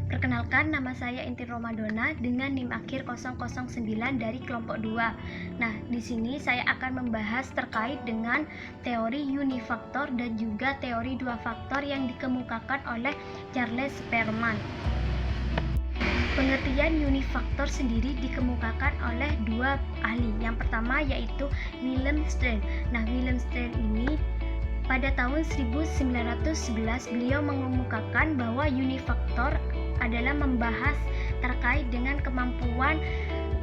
Perkenalkan, nama saya Intin Romadona dengan NIM akhir 009 dari kelompok 2. Nah, di sini saya akan membahas terkait dengan teori unifaktor dan juga teori dua faktor yang dikemukakan oleh Charles Spearman. Pengertian unifaktor sendiri dikemukakan oleh dua ahli. Yang pertama yaitu Wilhelm Stein. Nah, Wilhelm Stein ini pada tahun 1911 beliau mengemukakan bahwa unifaktor adalah membahas terkait dengan kemampuan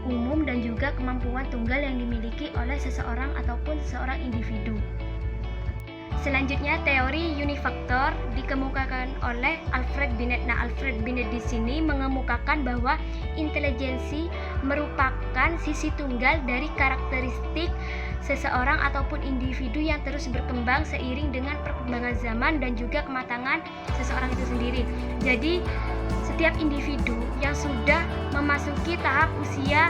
umum dan juga kemampuan tunggal yang dimiliki oleh seseorang ataupun seorang individu. Selanjutnya, teori unifaktor dikemukakan oleh Alfred Binet. Nah, Alfred Binet di sini mengemukakan bahwa intelijensi merupakan sisi tunggal dari karakteristik seseorang ataupun individu yang terus berkembang seiring dengan perkembangan zaman dan juga kematangan seseorang itu sendiri. Jadi, setiap individu yang sudah memasuki tahap usia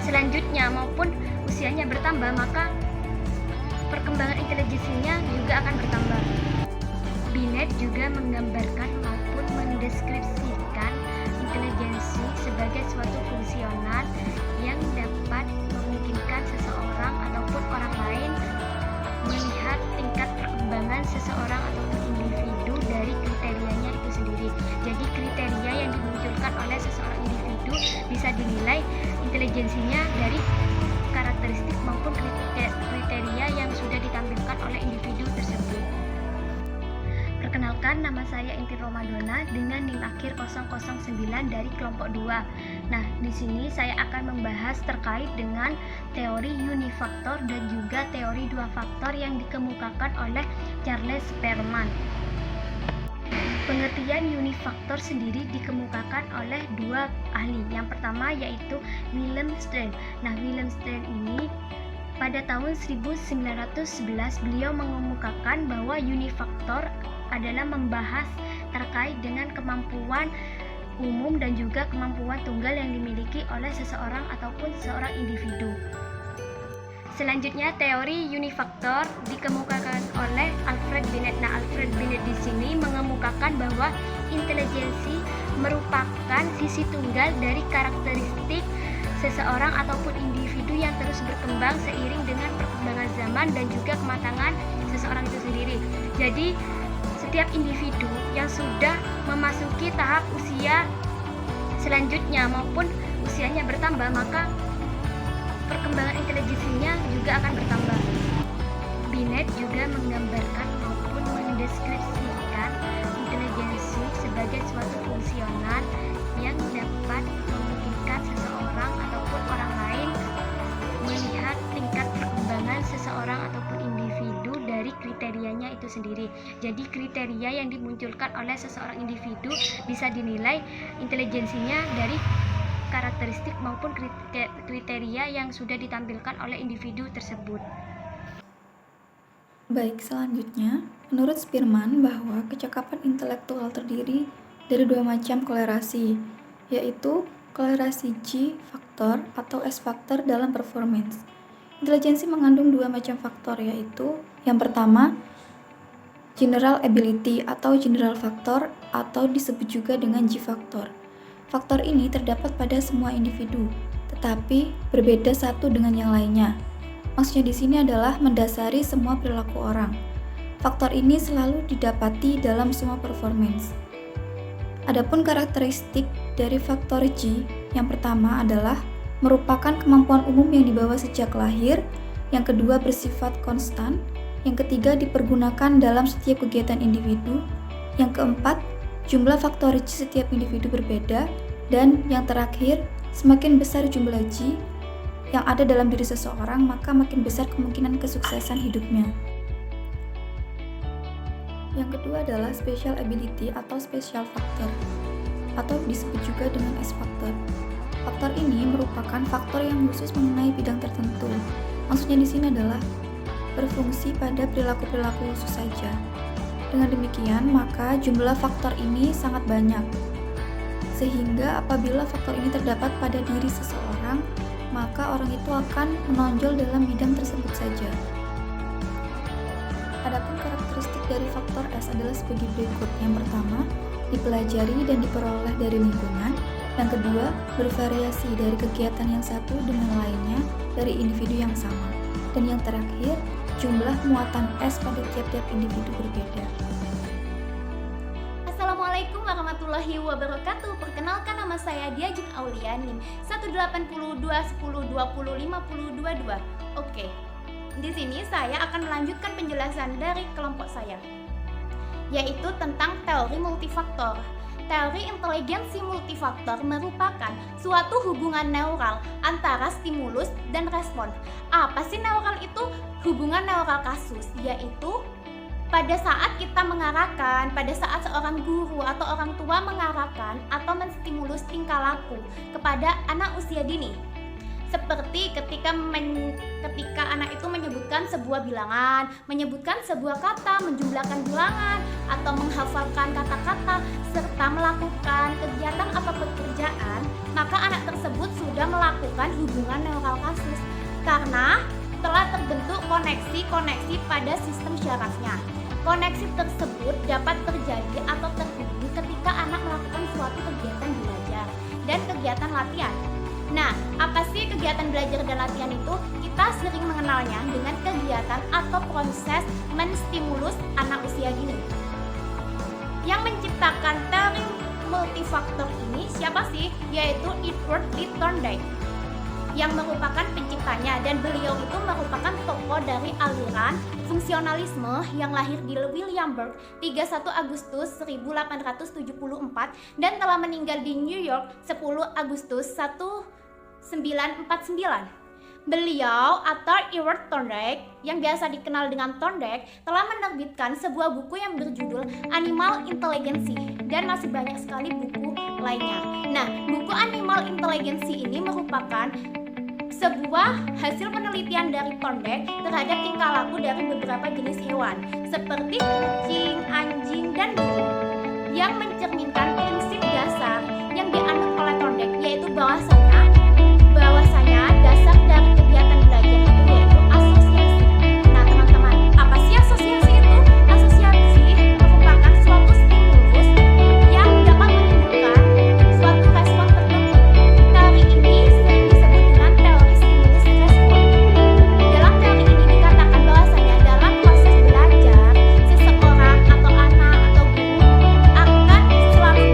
selanjutnya maupun usianya bertambah, maka perkembangan intelijensinya juga akan bertambah. Binet juga menggambarkan maupun mendeskripsikan intelijensi sebagai suatu fungsional yang dapat memungkinkan seseorang ataupun orang lain melihat tingkat perkembangan seseorang ataupun individu dari kriterianya itu sendiri. Jadi kriteria yang dimunculkan oleh seseorang individu bisa dinilai intelijensinya dari karakteristik maupun kriteria yang sudah ditampilkan oleh individu tersebut. Perkenalkan, nama saya Intin Romadona dengan NIM akhir 009 dari kelompok 2. Nah, di sini saya akan membahas terkait dengan teori unifaktor dan juga teori dua faktor yang dikemukakan oleh Charles Spearman. Pengertian unifaktor sendiri dikemukakan oleh dua ahli. Yang pertama yaitu Wilhelm Stein. Nah, Wilhelm Stein ini pada tahun 1911 beliau mengemukakan bahwa unifaktor adalah membahas terkait dengan kemampuan umum dan juga kemampuan tunggal yang dimiliki oleh seseorang ataupun seorang individu. Selanjutnya, teori unifaktor dikemukakan oleh Alfred Binet. Nah, Alfred Binet di sini mengemukakan bahwa intelijensi merupakan sisi tunggal dari karakteristik seseorang ataupun individu yang terus berkembang seiring dengan perkembangan zaman dan juga kematangan seseorang itu sendiri. Jadi, setiap individu yang sudah memasuki tahap usia selanjutnya maupun usianya bertambah, maka perkembangan intelijensinya juga akan bertambah. Binet juga menggambarkan maupun mendeskripsikan intelijensi sebagai suatu fungsional yang dapat memungkinkan seseorang ataupun orang lain melihat tingkat perkembangan seseorang ataupun individu dari kriterianya itu sendiri. Jadi kriteria yang dimunculkan oleh seseorang individu bisa dinilai intelijensinya dari karakteristik maupun kriteria yang sudah ditampilkan oleh individu tersebut. Baik, selanjutnya, menurut Spearman bahwa kecakapan intelektual terdiri dari dua macam kolerasi, yaitu kolerasi G faktor atau S faktor dalam performance. Intelijensi mengandung dua macam faktor, yaitu yang pertama, general ability atau general factor atau disebut juga dengan G faktor. Faktor ini terdapat pada semua individu, tetapi berbeda satu dengan yang lainnya. Maksudnya di sini adalah mendasari semua perilaku orang. Faktor ini selalu didapati dalam semua performance. Adapun karakteristik dari faktor G, yang pertama adalah merupakan kemampuan umum yang dibawa sejak lahir, yang kedua bersifat konstan, yang ketiga dipergunakan dalam setiap kegiatan individu, yang keempat jumlah faktor G setiap individu berbeda, dan yang terakhir, semakin besar jumlah G yang ada dalam diri seseorang, maka makin besar kemungkinan kesuksesan hidupnya. Yang kedua adalah special ability atau special factor, atau disebut juga dengan S factor. Faktor ini merupakan faktor yang khusus mengenai bidang tertentu. Maksudnya di sini adalah berfungsi pada perilaku-perilaku khusus saja. Dengan demikian, maka jumlah faktor ini sangat banyak. Sehingga apabila faktor ini terdapat pada diri seseorang, maka orang itu akan menonjol dalam bidang tersebut saja. Adapun karakteristik dari faktor S adalah sebagai berikut. Yang pertama, dipelajari dan diperoleh dari lingkungan. Yang kedua, bervariasi dari kegiatan yang satu dengan lainnya dari individu yang sama. Dan yang terakhir, jumlah muatan S pada tiap-tiap individu berbeda. Assalamualaikum warahmatullahi wabarakatuh. Perkenalkan, nama saya Diajeng Aulia, NIM 18020205022. Oke. Di sini saya akan melanjutkan penjelasan dari kelompok saya, yaitu tentang teori multifaktor. Teori inteligensi multifaktor merupakan suatu hubungan neural antara stimulus dan respon. Apa sih neural itu? Hubungan neural kasus, yaitu pada saat kita mengarahkan, pada saat seorang guru atau orang tua mengarahkan atau menstimulus tingkah laku kepada anak usia dini. Seperti ketika anak itu menyebutkan sebuah bilangan, menyebutkan sebuah kata, menjumlahkan bilangan, atau menghafalkan kata-kata, serta melakukan kegiatan atau pekerjaan, maka anak tersebut sudah melakukan hubungan neural kasus karena telah terbentuk koneksi-koneksi pada sistem syarafnya. Koneksi tersebut dapat terjadi atau terhubung ketika anak melakukan suatu kegiatan belajar dan kegiatan latihan. Nah, apa sih kegiatan belajar dan latihan itu? Kita sering mengenalnya dengan kegiatan atau proses menstimulus anak usia dini. Yang menciptakan teori multifaktor ini siapa sih? Yaitu Edward Lee Thorndike, yang merupakan penciptanya, dan beliau itu merupakan tokoh dari aliran fungsionalisme yang lahir di Williamsburg 31 Agustus 1874 dan telah meninggal di New York 10 Agustus 1949. Beliau atau Edward Thorndike, yang biasa dikenal dengan Thorndike, telah menerbitkan sebuah buku yang berjudul Animal Intelligence dan masih banyak sekali buku lainnya. Nah, buku Animal Intelligence ini merupakan sebuah hasil penelitian dari Thorndike terhadap tingkah laku dari beberapa jenis hewan seperti kucing, anjing, dan burung, yang mencerminkan prinsip dasar yang dianut oleh Thorndike, yaitu bahwasanya dasar dari kegiatan belajar itu yaitu asosiasi. Nah, teman-teman, apa sih asosiasi itu? Asosiasi merupakan suatu stimulus yang dapat menimbulkan suatu respon tertentu. Teori ini sering disebut dengan teori stimulus respon. Dalam teori ini dikatakan bahwasanya dalam proses belajar, seseorang atau anak atau guru akan selalu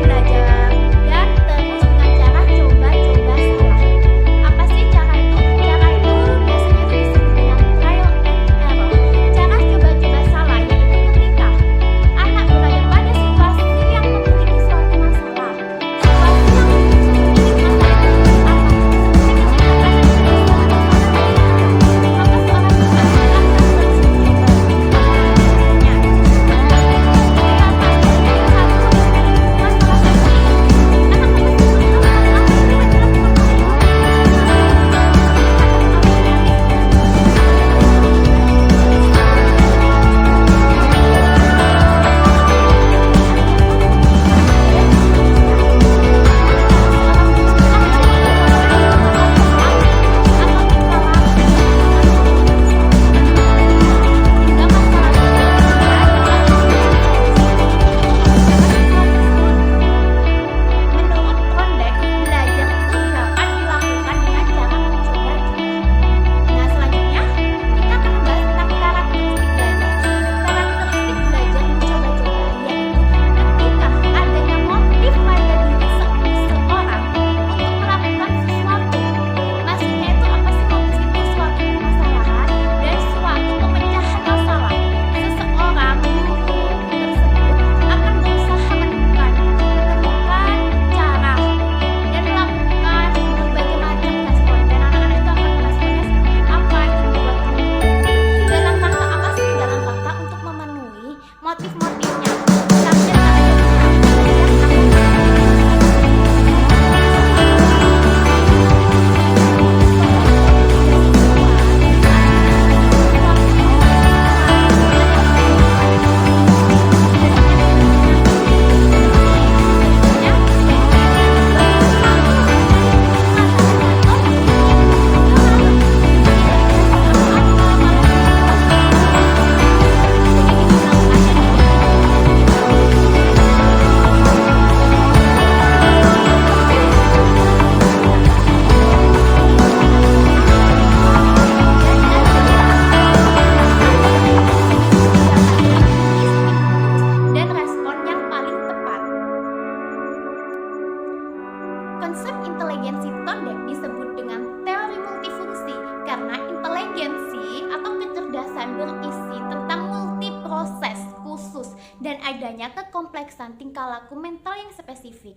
inteligensi Thorndike disebut dengan teori multifungsi karena inteligensi atau kecerdasan berisi tentang multiproses khusus dan adanya kekompleksan tingkah laku mental yang spesifik.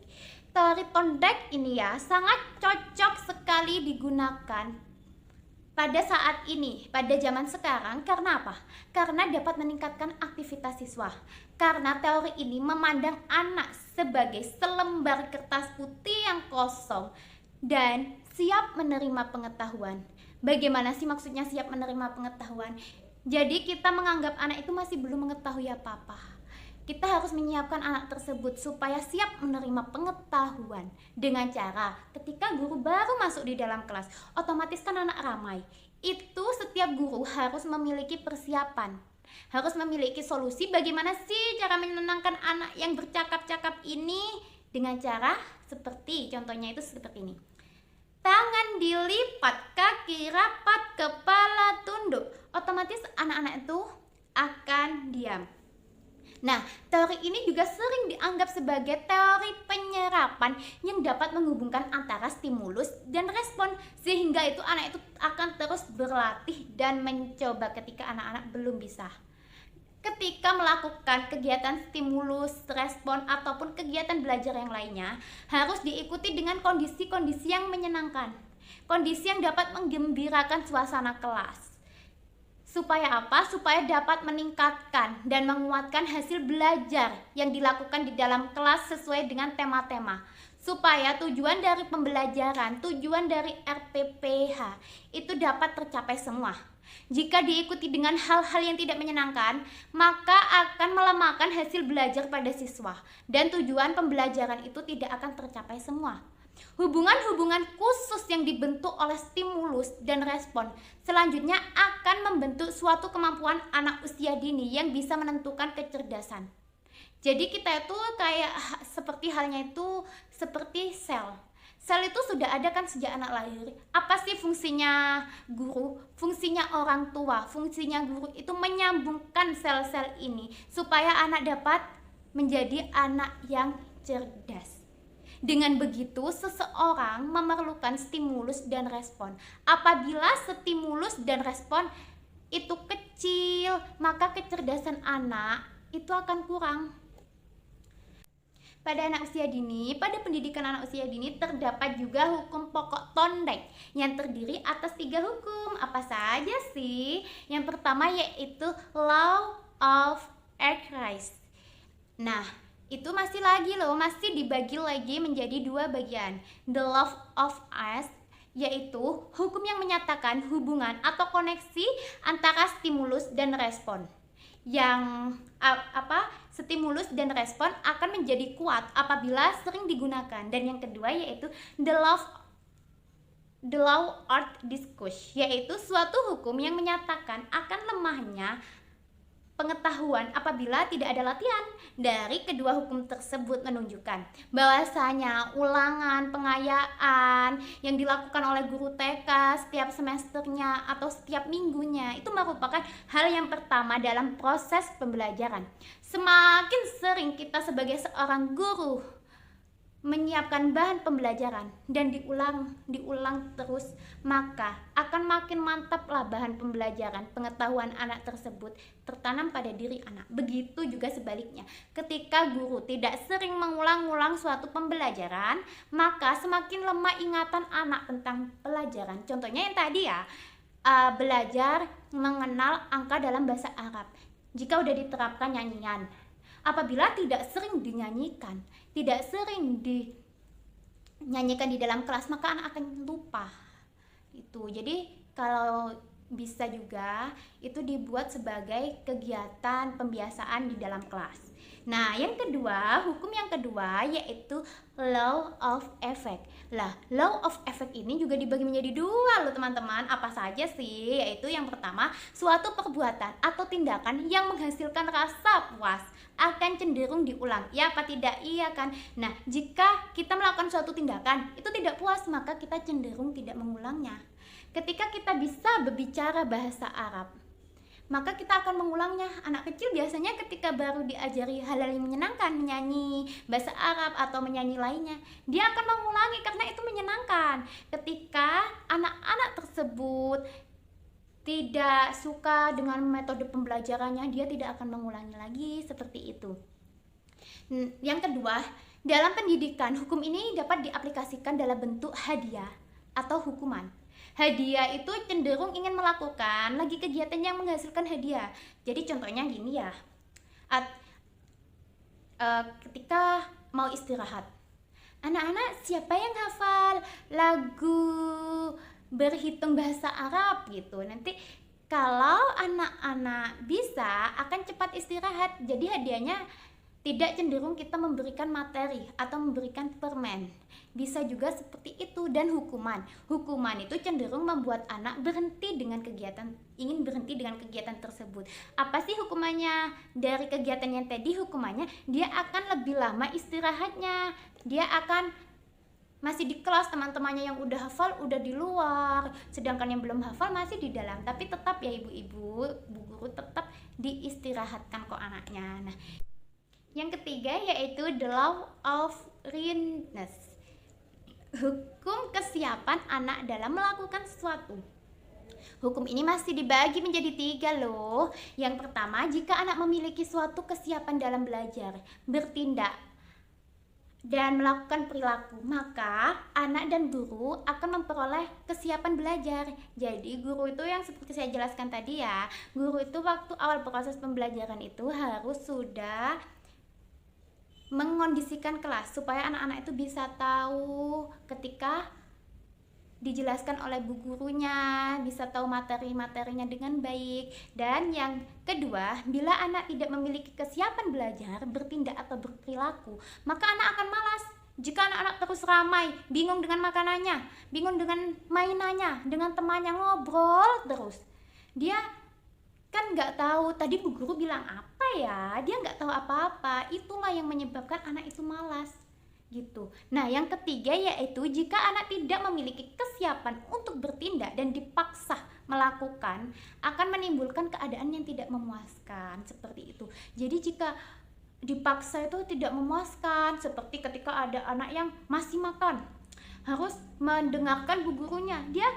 Teori Thorndike ini ya sangat cocok sekali digunakan pada saat ini, pada zaman sekarang. Karena apa? Karena dapat meningkatkan aktivitas siswa. Karena teori ini memandang anak sebagai selembar kertas putih yang kosong dan siap menerima pengetahuan. Bagaimana sih maksudnya siap menerima pengetahuan? Jadi kita menganggap anak itu masih belum mengetahui apa-apa. Kita harus menyiapkan anak tersebut supaya siap menerima pengetahuan dengan cara ketika guru baru masuk di dalam kelas, otomatis kan anak ramai. Itu setiap guru harus memiliki persiapan, harus memiliki solusi bagaimana sih cara menenangkan anak yang bercakap-cakap ini dengan cara seperti contohnya itu seperti ini. Tangan dilipat, kaki rapat, kepala tunduk. Otomatis anak-anak itu akan diam. Nah, teori ini juga sering dianggap sebagai teori penyerapan yang dapat menghubungkan antara stimulus dan respon, sehingga itu anak itu akan terus berlatih dan mencoba ketika anak-anak belum bisa. Ketika melakukan kegiatan stimulus, respon, ataupun kegiatan belajar yang lainnya, harus diikuti dengan kondisi-kondisi yang menyenangkan, kondisi yang dapat menggembirakan suasana kelas. Supaya apa? Supaya dapat meningkatkan dan menguatkan hasil belajar yang dilakukan di dalam kelas sesuai dengan tema-tema. Supaya tujuan dari pembelajaran, tujuan dari RPPH itu dapat tercapai semua. Jika diikuti dengan hal-hal yang tidak menyenangkan, maka akan melemahkan hasil belajar pada siswa dan tujuan pembelajaran itu tidak akan tercapai semua. Hubungan-hubungan khusus yang dibentuk oleh stimulus dan respon selanjutnya akan membentuk suatu kemampuan anak usia dini yang bisa menentukan kecerdasan. Jadi kita itu kayak seperti halnya itu seperti sel. Sel itu sudah ada kan sejak anak lahir. Apa sih fungsinya guru? Fungsinya orang tua, fungsinya guru itu menyambungkan sel-sel ini supaya anak dapat menjadi anak yang cerdas. Dengan begitu, seseorang memerlukan stimulus dan respon. Apabila stimulus dan respon itu kecil, maka kecerdasan anak itu akan kurang. Pada anak usia dini, pada pendidikan anak usia dini terdapat juga hukum pokok Thorndike yang terdiri atas 3 hukum. Apa saja sih? Yang pertama yaitu Law of Archives. Nah, itu masih dibagi lagi menjadi 2 bagian. The law of Archives yaitu hukum yang menyatakan hubungan atau koneksi antara stimulus dan respon. Yang stimulus dan respon akan menjadi kuat apabila sering digunakan. Dan yang kedua yaitu the law of discourse, yaitu suatu hukum yang menyatakan akan lemahnya pengetahuan apabila tidak ada latihan. Dari kedua hukum tersebut menunjukkan bahwasanya ulangan pengayaan yang dilakukan oleh guru TK setiap semesternya atau setiap minggunya itu merupakan hal yang pertama dalam proses pembelajaran. Semakin sering kita sebagai seorang guru menyiapkan bahan pembelajaran dan diulang terus, maka akan makin mantaplah bahan pembelajaran, pengetahuan anak tersebut tertanam pada diri anak. Begitu juga sebaliknya, ketika guru tidak sering mengulang-ulang suatu pembelajaran, maka semakin lemah ingatan anak tentang pelajaran. Contohnya yang tadi ya, belajar mengenal angka dalam bahasa Arab. Jika udah diterapkan nyanyian, apabila tidak sering dinyanyikan, tidak sering dinyanyikan di dalam kelas, maka anak akan lupa. Itu. Jadi kalau bisa juga itu dibuat sebagai kegiatan pembiasaan di dalam kelas. Nah, yang kedua, hukum yang kedua yaitu law of effect. Lah, law of effect ini juga dibagi menjadi 2 loh teman-teman. Apa saja sih? Yaitu yang pertama, suatu perbuatan atau tindakan yang menghasilkan rasa puas akan cenderung diulang. Ya apa tidak? Iya kan? Nah, jika kita melakukan suatu tindakan itu tidak puas, maka kita cenderung tidak mengulangnya. Ketika kita bisa berbicara bahasa Arab, maka kita akan mengulangnya. Anak kecil biasanya ketika baru diajari hal-hal yang menyenangkan, menyanyi bahasa Arab atau menyanyi lainnya, dia akan mengulangi karena itu menyenangkan. Ketika anak-anak tersebut tidak suka dengan metode pembelajarannya, dia tidak akan mengulangi lagi seperti itu. Yang kedua, dalam pendidikan, hukum ini dapat diaplikasikan dalam bentuk hadiah atau hukuman. Hadiah itu cenderung ingin melakukan lagi kegiatan yang menghasilkan hadiah. Jadi contohnya gini ya, ketika mau istirahat, anak-anak siapa yang hafal lagu berhitung bahasa Arab gitu, nanti kalau anak-anak bisa akan cepat istirahat. Jadi hadiahnya tidak cenderung kita memberikan materi atau memberikan permen, bisa juga seperti itu. Dan hukuman itu cenderung membuat anak ingin berhenti dengan kegiatan tersebut. Apa sih hukumannya dari kegiatan yang tadi? Hukumannya dia akan lebih lama istirahatnya, dia akan masih di kelas, teman-temannya yang udah hafal udah di luar, sedangkan yang belum hafal masih di dalam. Tapi tetap ya ibu-ibu, bu guru tetap diistirahatkan kok anaknya. Nah, yang ketiga yaitu the law of readiness, hukum kesiapan anak dalam melakukan sesuatu. Hukum ini masih dibagi menjadi 3 loh. Yang pertama, jika anak memiliki suatu kesiapan dalam belajar, bertindak, dan melakukan perilaku, maka anak dan guru akan memperoleh kesiapan belajar. Jadi guru itu yang seperti saya jelaskan tadi ya, guru itu waktu awal proses pembelajaran itu harus sudah mengondisikan kelas supaya anak-anak itu bisa tahu ketika dijelaskan oleh bu gurunya, bisa tahu materi-materinya dengan baik. Dan yang kedua, bila anak tidak memiliki kesiapan belajar, bertindak atau berperilaku, maka anak akan malas. Jika anak-anak terus ramai, bingung dengan makanannya, bingung dengan mainannya, dengan temannya, ngobrol terus, dia kan nggak tahu tadi bu guru bilang apa ya, dia nggak tahu apa-apa. Itulah yang menyebabkan anak itu malas gitu. Nah, yang ketiga yaitu jika anak tidak memiliki kesiapan untuk bertindak dan dipaksa melakukan, akan menimbulkan keadaan yang tidak memuaskan seperti itu. Jadi jika dipaksa itu tidak memuaskan, seperti ketika ada anak yang masih makan harus mendengarkan bu gurunya, dia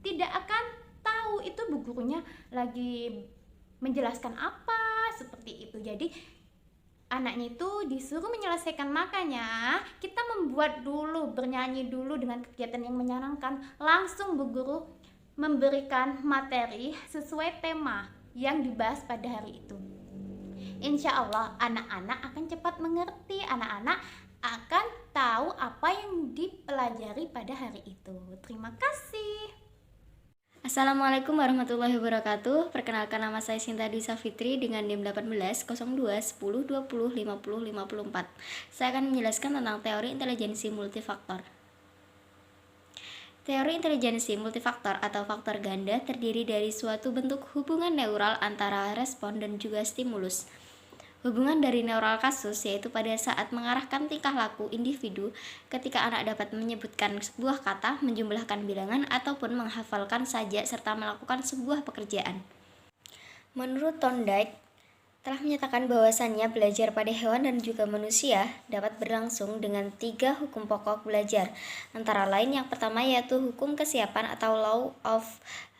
tidak akan tahu itu bu gurunya lagi menjelaskan apa, seperti itu. Jadi anaknya itu disuruh menyelesaikan makannya, kita membuat dulu, bernyanyi dulu dengan kegiatan yang menyenangkan, langsung bu guru memberikan materi sesuai tema yang dibahas pada hari itu. Insya Allah anak-anak akan cepat mengerti, anak-anak akan tahu apa yang dipelajari pada hari itu. Terima kasih. Assalamualaikum warahmatullahi wabarakatuh. Perkenalkan, nama saya Sinta Disa Fitri dengan NIM 18 02 10 20 50 54. Saya akan menjelaskan tentang teori intelijensi multifaktor. Teori intelijensi multifaktor atau faktor ganda terdiri dari suatu bentuk hubungan neural antara respon dan juga stimulus. Hubungan dari neural kasus yaitu pada saat mengarahkan tingkah laku individu ketika anak dapat menyebutkan sebuah kata, menjumlahkan bilangan, ataupun menghafalkan saja serta melakukan sebuah pekerjaan. Menurut Thorndike telah menyatakan bahwasannya belajar pada hewan dan juga manusia dapat berlangsung dengan 3 hukum pokok belajar, antara lain yang pertama yaitu hukum kesiapan atau law of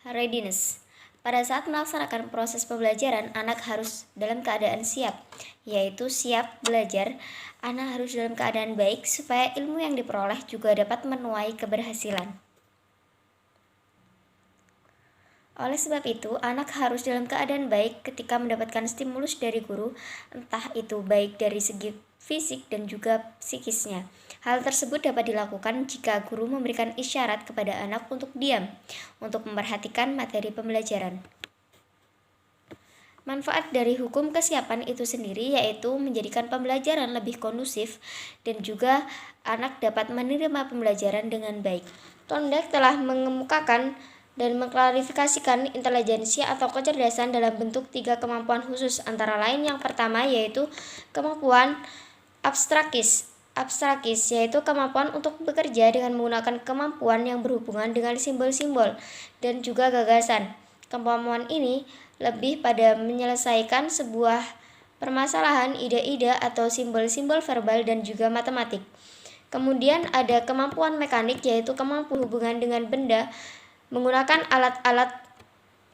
readiness. Pada saat melaksanakan proses pembelajaran, anak harus dalam keadaan siap, yaitu siap belajar. Anak harus dalam keadaan baik supaya ilmu yang diperoleh juga dapat menuai keberhasilan. Oleh sebab itu, anak harus dalam keadaan baik ketika mendapatkan stimulus dari guru, entah itu baik dari segi fisik dan juga psikisnya. Hal tersebut dapat dilakukan jika guru memberikan isyarat kepada anak untuk diam, untuk memperhatikan materi pembelajaran. Manfaat dari hukum kesiapan itu sendiri yaitu menjadikan pembelajaran lebih kondusif dan juga anak dapat menerima pembelajaran dengan baik. Thorndike telah mengemukakan dan mengklarifikasikan intelijensi atau kecerdasan dalam bentuk 3 kemampuan khusus, antara lain yang pertama yaitu kemampuan abstrakis yaitu kemampuan untuk bekerja dengan menggunakan kemampuan yang berhubungan dengan simbol-simbol dan juga gagasan. Kemampuan ini lebih pada menyelesaikan sebuah permasalahan, ide-ide atau simbol-simbol verbal dan juga matematik. Kemudian ada kemampuan mekanik, yaitu kemampuan hubungan dengan benda menggunakan alat-alat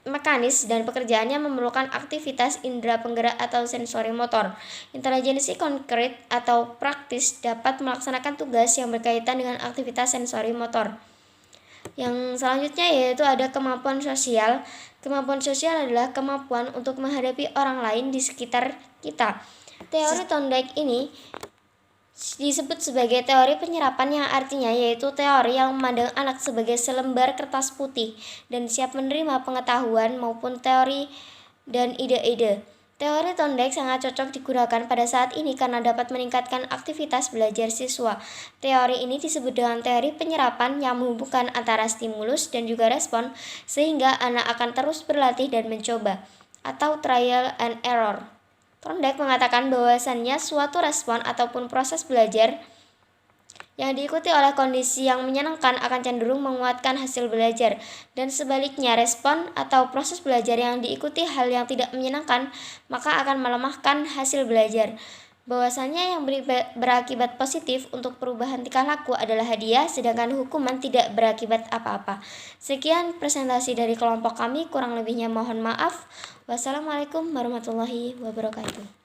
mekanis dan pekerjaannya memerlukan aktivitas indera penggerak atau sensori motor. Intelijensi konkret atau praktis dapat melaksanakan tugas yang berkaitan dengan aktivitas sensori motor. Yang selanjutnya yaitu ada kemampuan sosial. Kemampuan sosial adalah kemampuan untuk menghadapi orang lain di sekitar kita. Teori Thorndike ini disebut sebagai teori penyerapan, yang artinya yaitu teori yang memandang anak sebagai selembar kertas putih dan siap menerima pengetahuan maupun teori dan ide-ide. Teori Thorndike sangat cocok digunakan pada saat ini karena dapat meningkatkan aktivitas belajar siswa. Teori ini disebut dengan teori penyerapan yang menghubungkan antara stimulus dan juga respon, sehingga anak akan terus berlatih dan mencoba, atau trial and error. Thorndike mengatakan bahwasannya suatu respon ataupun proses belajar yang diikuti oleh kondisi yang menyenangkan akan cenderung menguatkan hasil belajar, dan sebaliknya respon atau proses belajar yang diikuti hal yang tidak menyenangkan maka akan melemahkan hasil belajar. Bahwasannya yang berakibat positif untuk perubahan tingkah laku adalah hadiah, sedangkan hukuman tidak berakibat apa-apa. Sekian presentasi dari kelompok kami, kurang lebihnya mohon maaf. Wassalamualaikum warahmatullahi wabarakatuh.